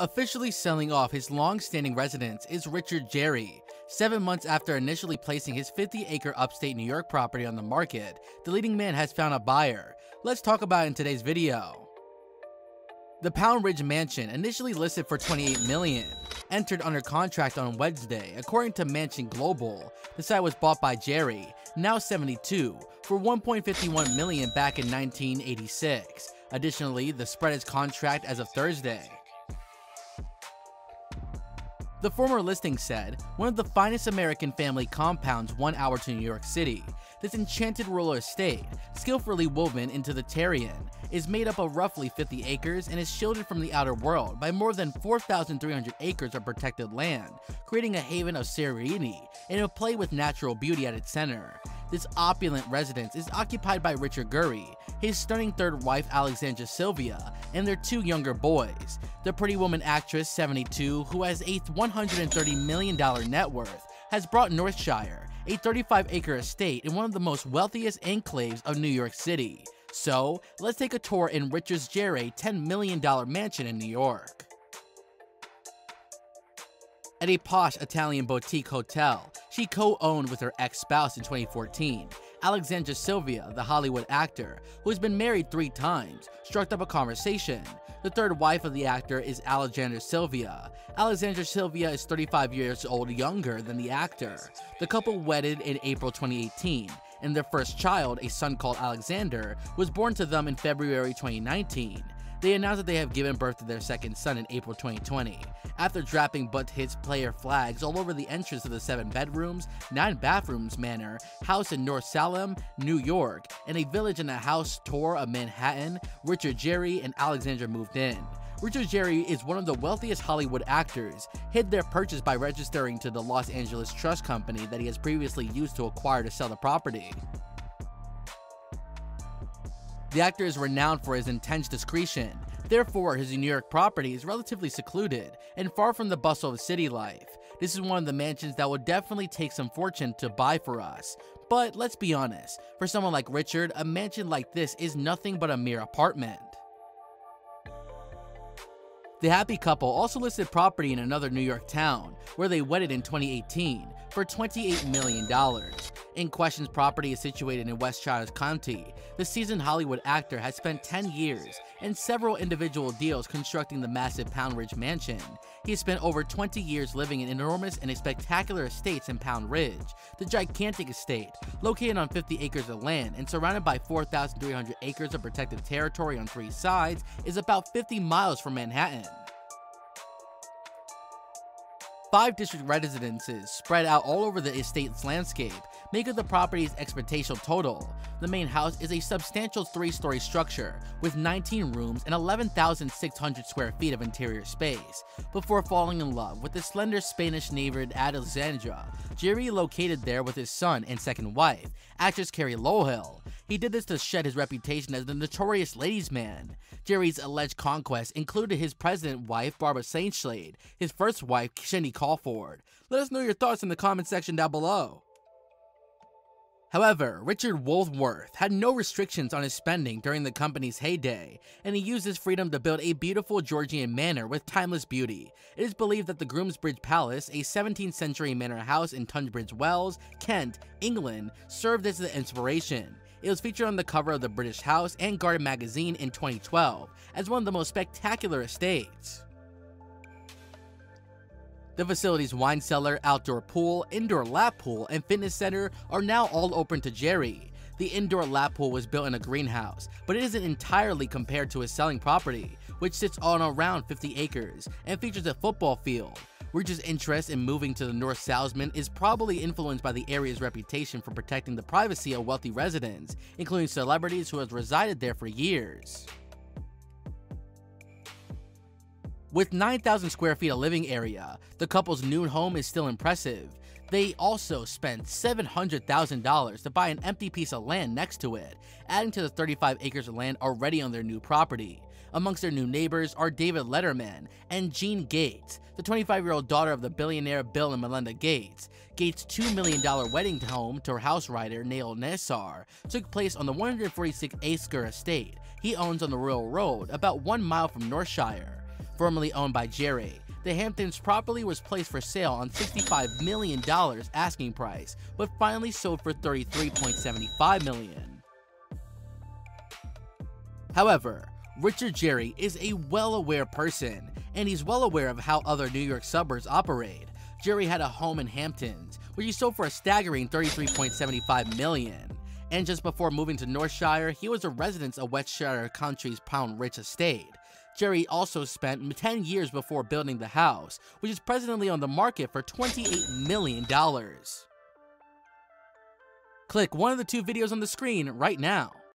Officially selling off his long-standing residence is Richard Gere. 7 months after initially placing his 50-acre upstate New York property on the market, the leading man has found a buyer. Let's talk about it in today's video. The Pound Ridge mansion, initially listed for $28 million, entered under contract on Wednesday. According to Mansion Global, the site was bought by Gere, now 72, for $1.51 million back in 1986. Additionally, the spread is contract as of Thursday. The former listing said, one of the finest American family compounds 1 hour to New York City. This enchanted rural estate, skillfully woven into the terrain, is made up of roughly 50 acres and is shielded from the outer world by more than 4,300 acres of protected land, creating a haven of serenity and a play with natural beauty at its center. This opulent residence is occupied by Richard Gere, his stunning third wife Alexandra Sylvia, and their 2 younger boys. The Pretty Woman actress, 72, who has a $130 million net worth, has brought Northshire, a 35-acre estate in one of the most wealthiest enclaves of New York City. So, let's take a tour in Richard Gere's $10 million mansion in New York. At a posh Italian boutique hotel she co-owned with her ex-spouse in 2014, Alexandra Sylvia, the Hollywood actor, who has been married 3 times, struck up a conversation. The third wife of the actor is Alexandra Sylvia. Alexandra Sylvia is 35 years old younger than the actor. The couple wedded in April 2018, and their first child, a son called Alexander, was born to them in February 2019. They announced that they have given birth to their second son in April 2020. After dropping butt hits player flags all over the entrance of the 7 bedrooms, 9 bathrooms manor house in North Salem, New York, and a village and a house tour of Manhattan, Richard Gere and Alexandra moved in. Richard Gere is one of the wealthiest Hollywood actors, hid their purchase by registering to the Los Angeles Trust Company that he has previously used to acquire to sell the property. The actor is renowned for his intense discretion. Therefore, his New York property is relatively secluded and far from the bustle of city life. This is one of the mansions that would definitely take some fortune to buy for us. But let's be honest, for someone like Richard, a mansion like this is nothing but a mere apartment. The happy couple also listed property in another New York town, where they wedded in 2018, for $28 million. In question's property is situated in Westchester County. The seasoned Hollywood actor has spent 10 years and several individual deals constructing the massive Pound Ridge mansion. He has spent over 20 years living in enormous and spectacular estates in Pound Ridge. The gigantic estate, located on 50 acres of land and surrounded by 4,300 acres of protected territory on 3 sides, is about 50 miles from Manhattan. 5 district residences spread out all over the estate's landscape make up the property's expectational total. The main house is a substantial 3-story structure with 19 rooms and 11,600 square feet of interior space. Before falling in love with the slender Spanish-neighbored Alexandra, Gere located there with his son and second wife, actress CAREY LOWELL. He did this to shed his reputation as the notorious ladies' man. Gere's alleged conquest included his president wife Barbara Saintslade, his first wife Cindy Crawford. Let us know your thoughts in the comment section down below. However, Richard Woolworth had no restrictions on his spending during the company's heyday, and he used his freedom to build a beautiful Georgian manor with timeless beauty. It is believed that the Groomsbridge Palace, a 17th century manor house in Tunbridge Wells, Kent, England, served as the inspiration. It was featured on the cover of the British House and Garden magazine in 2012 as one of the most spectacular estates. The facility's wine cellar, outdoor pool, indoor lap pool, and fitness center are now all open to Gere. The indoor lap pool was built in a greenhouse, but it isn't entirely compared to his selling property, which sits on around 50 acres and features a football field. Richard's interest in moving to the North Salesman is probably influenced by the area's reputation for protecting the privacy of wealthy residents, including celebrities who have resided there for years. With 9,000 square feet of living area, the couple's new home is still impressive. They also spent $700,000 to buy an empty piece of land next to it, adding to the 35 acres of land already on their new property. Amongst their new neighbors are David Letterman and Jean Gates, the 25-year-old daughter of the billionaire Bill and Melinda Gates. Gates' $2 million wedding home to her house writer Nail Nassar took place on the 146-acre estate he owns on the Royal Road, about 1 mile from Northshire. Formerly owned by Gere, the Hamptons property was placed for sale on $65 million asking price, but finally sold for $33.75 million. However, Richard Gere is a well-aware person, and he's well aware of how other New York suburbs operate. Gere had a home in Hamptons, which he sold for a staggering $33.75 million. And just before moving to Northshire, he was a resident of Westshire Country's Pound Ridge estate. Gere also spent 10 years before building the house, which is presently on the market for $28 million. Click one of the two videos on the screen right now.